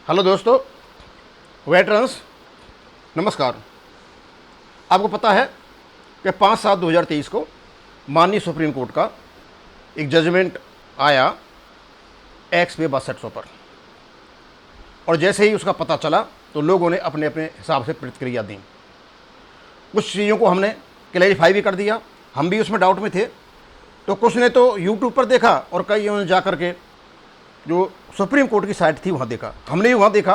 Hello दोस्तों, veterans नमस्कार। आपको पता है कि 5/7/2023 को माननीय सुप्रीम कोर्ट का एक जजमेंट आया एक्स पे बासेट्सों पर, और जैसे ही उसका पता चला तो लोगों ने अपने अपने हिसाब से प्रतिक्रिया दी। कुछ चीज़ों को हमने क्लैरिफाई भी कर दिया, हम भी उसमें डाउट में थे। तो कुछ ने तो यूट्यूब पर देखा और कई ने जा कर के जो सुप्रीम कोर्ट की साइट थी वहाँ देखा। हमने भी वहाँ देखा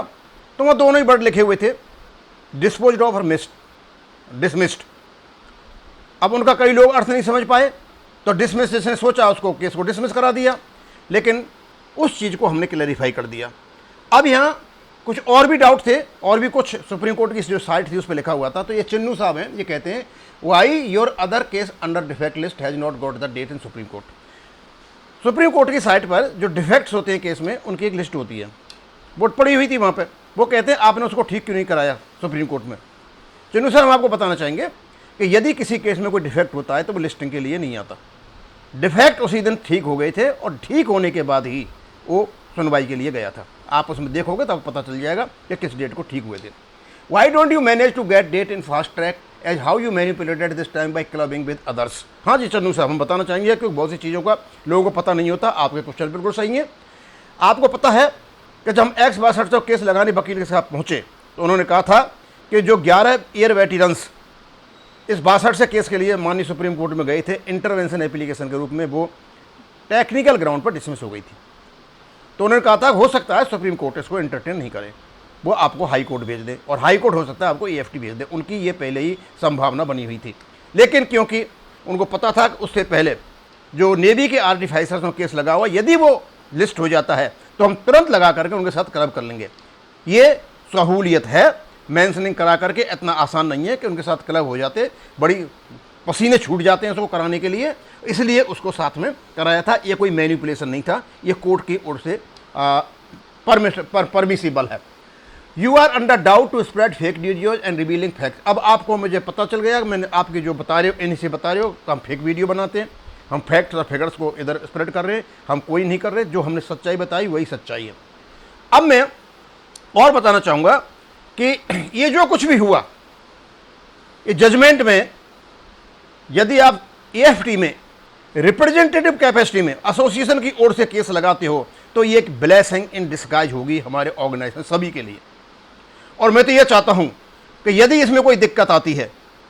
तो वहाँ दोनों ही वर्ड लिखे हुए थे, डिस्पोज्ड ऑफ और डिसमिस्ड। अब उनका कई लोग अर्थ नहीं समझ पाए तो डिसमिस जिसने सोचा उसको केस को डिसमिस करा दिया, लेकिन उस चीज़ को हमने क्लैरिफाई कर दिया। अब यहाँ कुछ और भी डाउट थे और भी कुछ सुप्रीम कोर्ट की जो साइट थी उस पर लिखा हुआ था। तो ये चिन्नू साहब हैं, ये कहते हैं why your other case under defect list has not got the date in Supreme Court. Supreme Court की साइट पर जो डिफेक्ट्स होते हैं केस में उनकी एक लिस्ट होती है, वो पड़ी हुई थी वहाँ पर। वो कहते हैं आपने उसको ठीक क्यों नहीं कराया सुप्रीम कोर्ट में। चिन्नू सर, हम आपको बताना चाहेंगे कि यदि किसी केस में कोई डिफेक्ट होता है तो वो लिस्टिंग के लिए नहीं आता। डिफेक्ट उसी दिन ठीक हो गए थे और ठीक होने के बाद ही वो सुनवाई के लिए गया था। आप उसमें देखोगे तब पता चल जाएगा कि किस डेट को ठीक हुए थे। Why don't you manage to get date in fast track as how you manipulated this time by clubbing with others. हाँ जी चन्नू साहब, हम बताना चाहेंगे क्योंकि बहुत सी चीज़ों का लोगों को पता नहीं होता। आपके क्वेश्चन बिल्कुल सही है। आपको पता है कि जब हम एक्स 62 केस लगाने वकील के साथ पहुँचे तो उन्होंने कहा था कि जो 11 एयर वेटरन्स इस 62 से केस के लिए माननीय सुप्रीम कोर्ट में गए थे इंटरवेंशन एप्लीकेशन के रूप में, वो टेक्निकल ग्राउंड पर डिसमिस हो गई थी। तो उन्होंने कहा था हो सकता है सुप्रीम कोर्ट इसको एंटरटेन नहीं करे, वो आपको हाई कोर्ट भेज दे, और हाई कोर्ट हो सकता है आपको EFT भेज दे। उनकी ये पहले ही संभावना बनी हुई थी, लेकिन क्योंकि उनको पता था कि उससे पहले जो नेवी के आर्टिफाइसर्स में केस लगा हुआ, यदि वो लिस्ट हो जाता है तो हम तुरंत लगा करके उनके साथ क्लब कर लेंगे। ये सहूलियत है, मेंशनिंग करा करके इतना आसान नहीं है कि उनके साथ क्लब हो जाते, बड़ी पसीने छूट जाते हैं उसको कराने के लिए, इसलिए उसको साथ में कराया था। ये कोई मैनिपुलेशन नहीं था, ये कोर्ट की ओर से परमिसिबल है। You are under doubt to spread fake videos and revealing fact. अब आपको मुझे पता चल गया, मैंने आपके जो बता रहे हो इन्हीं से बता रहे हो, हम फेक वीडियो बनाते हैं, हम फैक्ट्स और फिगर्स को इधर स्प्रेड कर रहे हैं, हम कोई नहीं कर रहे। जो हमने सच्चाई बताई वही सच्चाई है। अब मैं और बताना चाहूँगा कि ये जो कुछ भी हुआ ये जजमेंट में, यदि आप EFT में रिप्रेजेंटेटिव कैपेसिटी में एसोसिएशन की ओर से केस लगाते हो तो ये एक ब्लेसिंग इन डिस्गाइज होगी हमारे ऑर्गेनाइजेशन सभी के लिए। और मैं तो ये चाहता हूं कि यदि इसमें कोई दिक्कत आती है,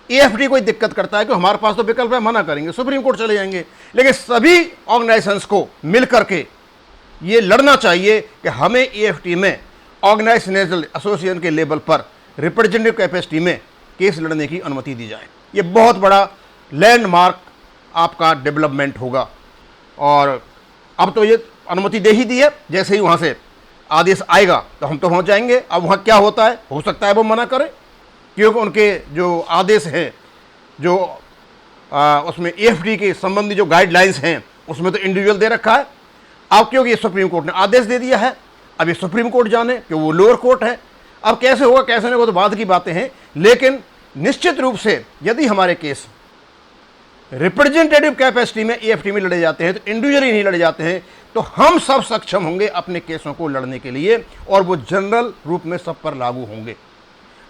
EFT कोई दिक्कत करता है कि हमारे पास तो विकल्प है, मना करेंगे, सुप्रीम कोर्ट चले जाएंगे, लेकिन सभी ऑर्गेनाइजेशंस को मिल करके ये लड़ना चाहिए कि हमें EFT में ऑर्गेनाइजेशनल एसोसिएशन के लेवल पर रिप्रेजेंटेटिव कैपेसिटी में केस लड़ने की अनुमति दी जाए। ये बहुत बड़ा लैंडमार्क आपका डेवलपमेंट होगा। और अब तो ये अनुमति दे ही दी है, जैसे ही वहाँ से आदेश आएगा तो हम तो पहुँच जाएंगे। अब वहाँ क्या होता है, हो सकता है वो मना करें, क्योंकि उनके जो आदेश हैं, जो उसमें EFT के संबंधी जो गाइडलाइंस हैं उसमें तो इंडिविजुअल दे रखा है। अब क्योंकि ये सुप्रीम कोर्ट ने आदेश दे दिया है, अब ये सुप्रीम कोर्ट जाने कि वो लोअर कोर्ट है। अब कैसे होगा कैसे नहीं, वो तो बाद की बातें हैं, लेकिन निश्चित रूप से यदि हमारे केस रिप्रेजेंटेटिव कैपेसिटी में EFT में लड़े जाते हैं, तो इंडिविजुअली नहीं लड़े जाते हैं, तो हम सब सक्षम होंगे अपने केसों को लड़ने के लिए, और वो जनरल रूप में सब पर लागू होंगे।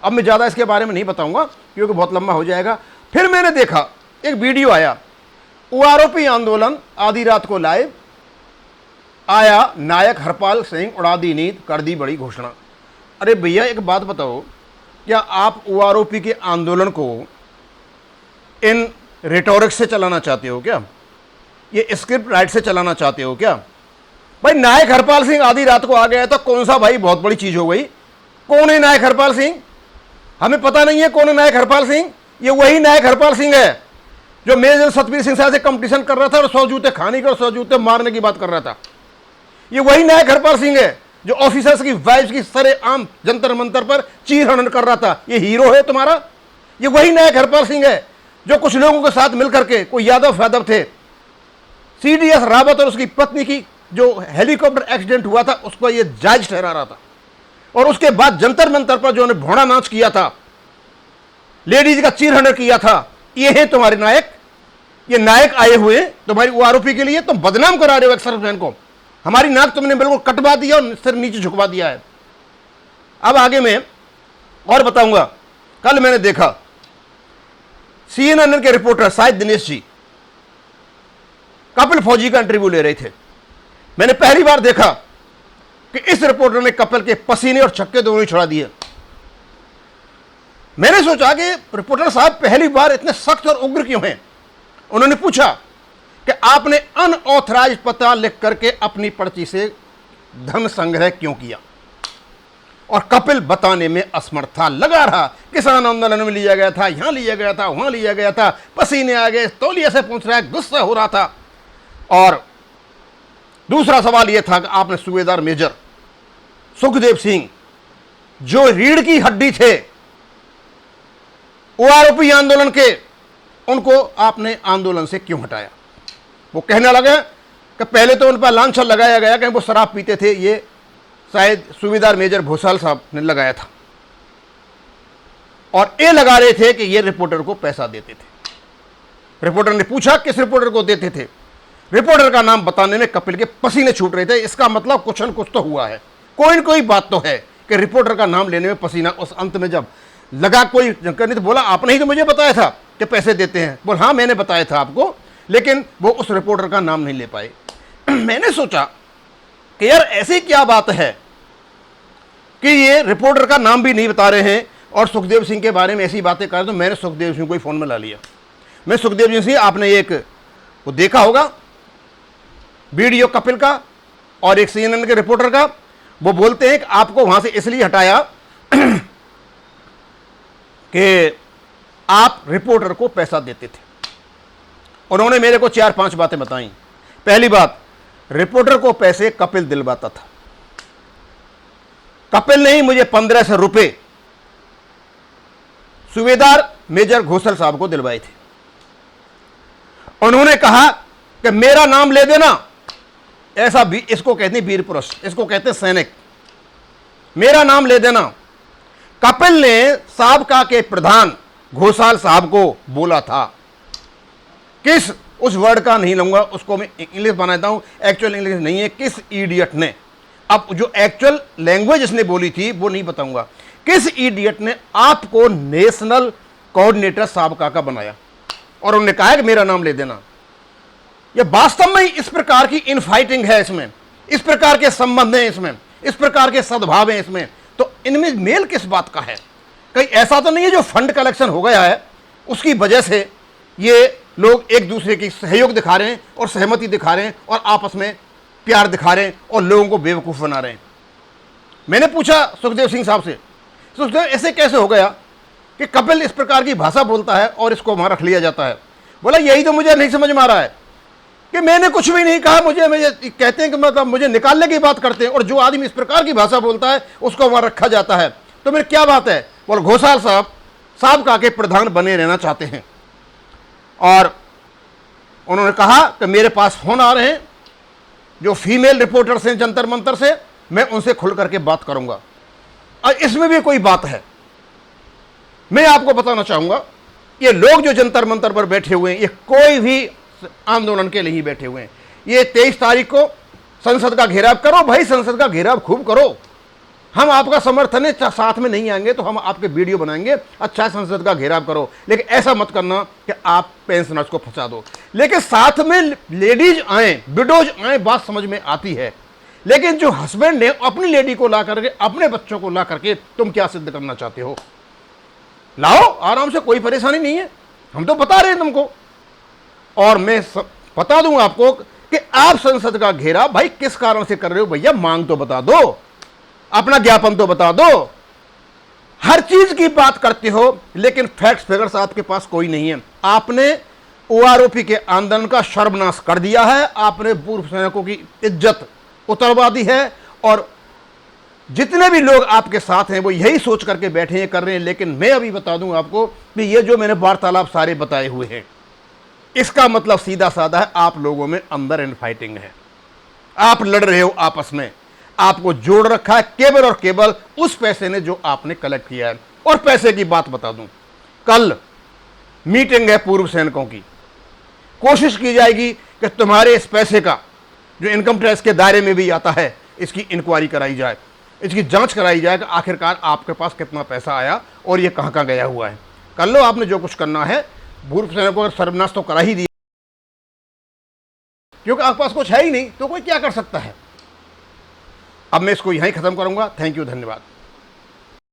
अब मैं ज़्यादा इसके बारे में नहीं बताऊंगा क्योंकि बहुत लंबा हो जाएगा। फिर मैंने देखा एक वीडियो आया, OROP आंदोलन आधी रात को लाइव आया, नायक हरपाल सिंह उड़ा दी नींद, कर दी बड़ी घोषणा। अरे भैया एक बात बताओ, क्या आप OROP के आंदोलन को इन रेटोरिक्स से चलाना चाहते हो क्या? ये स्क्रिप्ट राइट से चलाना चाहते हो क्या? भाई नायक हरपाल सिंह आधी रात को आ गया तो कौन सा भाई बहुत बड़ी चीज हो गई? कौन है नायक हरपाल सिंह? हमें पता नहीं है कौन है नायक हरपाल सिंह। ये वही नायक हरपाल सिंह है जो मेजर सतबीर सिंह से कंपटीशन कर रहा था और 100 जूते खाने के और 100 जूते मारने की बात कर रहा था। ये वही नायक हरपाल सिंह है जो ऑफिसर्स की वाइफ्स की सरेआम जंतर मंतर पर चीर हनन कर रहा था। ये हीरो है तुम्हारा? ये वही नायक हरपाल सिंह है जो कुछ लोगों के साथ मिलकर के, कोई यादव थे, CDS रावत और उसकी पत्नी की जो हेलीकॉप्टर एक्सीडेंट हुआ था उसको ये जायज ठहरा रहा था, और उसके बाद जंतर मंतर पर जो उन्हें भोड़ा नाच किया था, लेडीज का चीर हनन किया था, ये है तुम्हारे नायक। ये नायक आए हुए तुम्हारी OROP के लिए, तुम बदनाम करा रहे हो एक सर्वजन को। हमारी नाक तुमने बिल्कुल कटवा दिया और सिर नीचे झुकवा दिया है। अब आगे मैं और बताऊंगा। कल मैंने देखा CNN के रिपोर्टर शायद दिनेश जी कपिल फौजी का इंटरव्यू ले रहे थे। मैंने पहली बार देखा कि इस रिपोर्टर ने कपिल के पसीने और छक्के दोनों ही छुड़ा दिए। मैंने सोचा कि रिपोर्टर साहब पहली बार इतने सख्त और उग्र क्यों हैं। उन्होंने पूछा कि आपने अनऑथराइज पता लिख करके अपनी पर्ची से धन संग्रह क्यों किया, और कपिल बताने में असमर्थ था। लगा रहा किसान आंदोलन में लिया गया था, यहां लिया गया था, वहां लिया गया था, पसीने आ गए, तौलिए से पूछ रहा है, गुस्सा हो रहा था। और दूसरा सवाल यह था कि आपने सूबेदार मेजर सुखदेव सिंह जो रीढ़ की हड्डी थे ओआरओपी आंदोलन के, उनको आपने आंदोलन से क्यों हटाया। वो कहने लगे कि पहले तो उन पर लांछन लगाया गया कि वो शराब पीते थे, ये शायद सूबेदार मेजर भूसाल साहब ने लगाया था, और ये लगा रहे थे कि ये रिपोर्टर को पैसा देते थे। रिपोर्टर ने पूछा किस रिपोर्टर को देते थे। रिपोर्टर का नाम बताने में कपिल के पसीने छूट रहे थे। इसका मतलब कुछ न कुछ तो हुआ है, कोई न कोई बात तो है कि रिपोर्टर का नाम लेने में पसीना उस अंत में जब लगा कोई करनी तो बोला आपने ही तो मुझे बताया था कि पैसे देते हैं। बोल हाँ मैंने बताया था आपको, लेकिन वो उस रिपोर्टर का नाम नहीं ले पाए। मैंने सोचा कि यार ऐसी क्या बात है कि ये रिपोर्टर का नाम भी नहीं बता रहे हैं और सुखदेव सिंह के बारे में ऐसी बातें कर रहे। तो मैंने सुखदेव सिंह को ही फोन में ला लिया। मैं सुखदेव सिंह से, आपने एक वो देखा होगा वीडियो कपिल का और एक CNN के रिपोर्टर का, वो बोलते हैं कि आपको वहां से इसलिए हटाया कि आप रिपोर्टर को पैसा देते थे। उन्होंने मेरे को 4-5 बातें बताई। पहली बात, रिपोर्टर को पैसे कपिल दिलवाता था। कपिल ने ही मुझे 1500 रुपए सूबेदार मेजर घोषल साहब को दिलवाए थे। उन्होंने कहा कि मेरा नाम ले देना, ऐसा भी इसको कहते हैं वीर पुरुष, इसको कहते हैं सैनिक, मेरा नाम ले देना। कपिल ने साबका के प्रधान घोषाल साहब को बोला था। किस उस वर्ड का नहीं लूंगा, उसको मैं इंग्लिश बनाता हूं, एक्चुअल इंग्लिश नहीं है। किस इडियट ने, अब जो एक्चुअल लैंग्वेज इसने बोली थी वो नहीं बताऊंगा, किस इडियट ने आपको नेशनल कोऑर्डिनेटर साबका का बनाया और उन्होंने कहा कि मेरा नाम ले देना। यह वास्तव में इस प्रकार की इनफाइटिंग है, इसमें इस प्रकार के संबंध हैं, इसमें इस प्रकार के सद्भाव हैं इसमें, तो इनमें मेल किस बात का है। कहीं ऐसा तो नहीं है जो फंड कलेक्शन हो गया है उसकी वजह से ये लोग एक दूसरे की सहयोग दिखा रहे हैं और सहमति दिखा रहे हैं और आपस में प्यार दिखा रहे हैं और लोगों को बेवकूफ़ बना रहे हैं। मैंने पूछा सुखदेव सिंह साहब से, सुखदेव ऐसे कैसे हो गया कि कपिल इस प्रकार की भाषा बोलता है और इसको वहाँ रख लिया जाता है। बोला यही तो मुझे नहीं समझ में आ रहा है कि मैंने कुछ भी नहीं कहा, मुझे कहते हैं कि मतलब मुझे निकालने की बात करते हैं और जो आदमी इस प्रकार की भाषा बोलता है उसको वहाँ रखा जाता है। तो मेरी क्या बात है। बोल घोषाल साहब साबका के प्रधान बने रहना चाहते हैं और उन्होंने कहा कि मेरे पास फोन आ रहे हैं जो फीमेल रिपोर्टर्स हैं जंतर मंतर से, मैं उनसे खुल करके बात करूंगा। और इसमें भी कोई बात है, मैं आपको बताना चाहूंगा ये लोग जो जंतर मंतर पर बैठे हुए हैं ये कोई भी आंदोलन के लिए ही बैठे हुए हैं। ये 23 तारीख को संसद का घेराव करो भाई, संसद का घेराव खूब करो, हम आपका समर्थन है। साथ में नहीं आएंगे तो हम आपके वीडियो बनाएंगे, अच्छा संसद का घेराव करो, लेकिन ऐसा मत करना कि आप पेंशनर्स को फंसा दो। लेकिन साथ में लेडीज आए, विडोज आए, बात समझ में आती है। लेकिन जो हस्बैंड है अपनी लेडी को ला करके, अपने बच्चों को ला करके तुम क्या सिद्ध करना चाहते हो, लाओ आराम से, कोई परेशानी नहीं है, हम तो बता रहे हैं तुमको। और मैं बता दूंगा आपको कि आप संसद का घेराव भाई किस कारण से कर रहे हो, भैया मांग तो बता दो, अपना ज्ञापन तो बता दो। हर चीज की बात करते हो लेकिन फैक्ट्स फिगर्स आपके पास कोई नहीं है। आपने ओआरओपी के आंदोलन का सर्वनाश कर दिया है, आपने पूर्व सैनिकों की इज्जत उतरवा दी है और जितने भी लोग आपके साथ हैं वो यही सोच करके बैठे हैं, कर रहे हैं। लेकिन मैं अभी बता दूं आपको कि ये जो मैंने वार्तालाप सारे बताए हुए हैं इसका मतलब सीधा साधा है, आप लोगों में अंदर इनफाइटिंग है, आप लड़ रहे हो आपस में, आपको जोड़ रखा है केवल और केवल उस पैसे ने जो आपने कलेक्ट किया है। और पैसे की बात बता दूं, कल मीटिंग है पूर्व सैनिकों की, कोशिश की जाएगी कि तुम्हारे इस पैसे का जो इनकम टैक्स के दायरे में भी आता है इसकी इंक्वायरी कराई जाए। इसकी जांच कराई जाए कि आखिरकार आपके पास कितना पैसा आया और ये कहाँ कहाँ गया हुआ है। कर लो आपने जो कुछ करना है। भूर्भ सेना को अगर सर्वनाश तो करा ही दिया, क्योंकि आपके पास कुछ है ही नहीं तो कोई क्या कर सकता है। अब मैं इसको यहीं ख़त्म करूँगा। थैंक यू, धन्यवाद।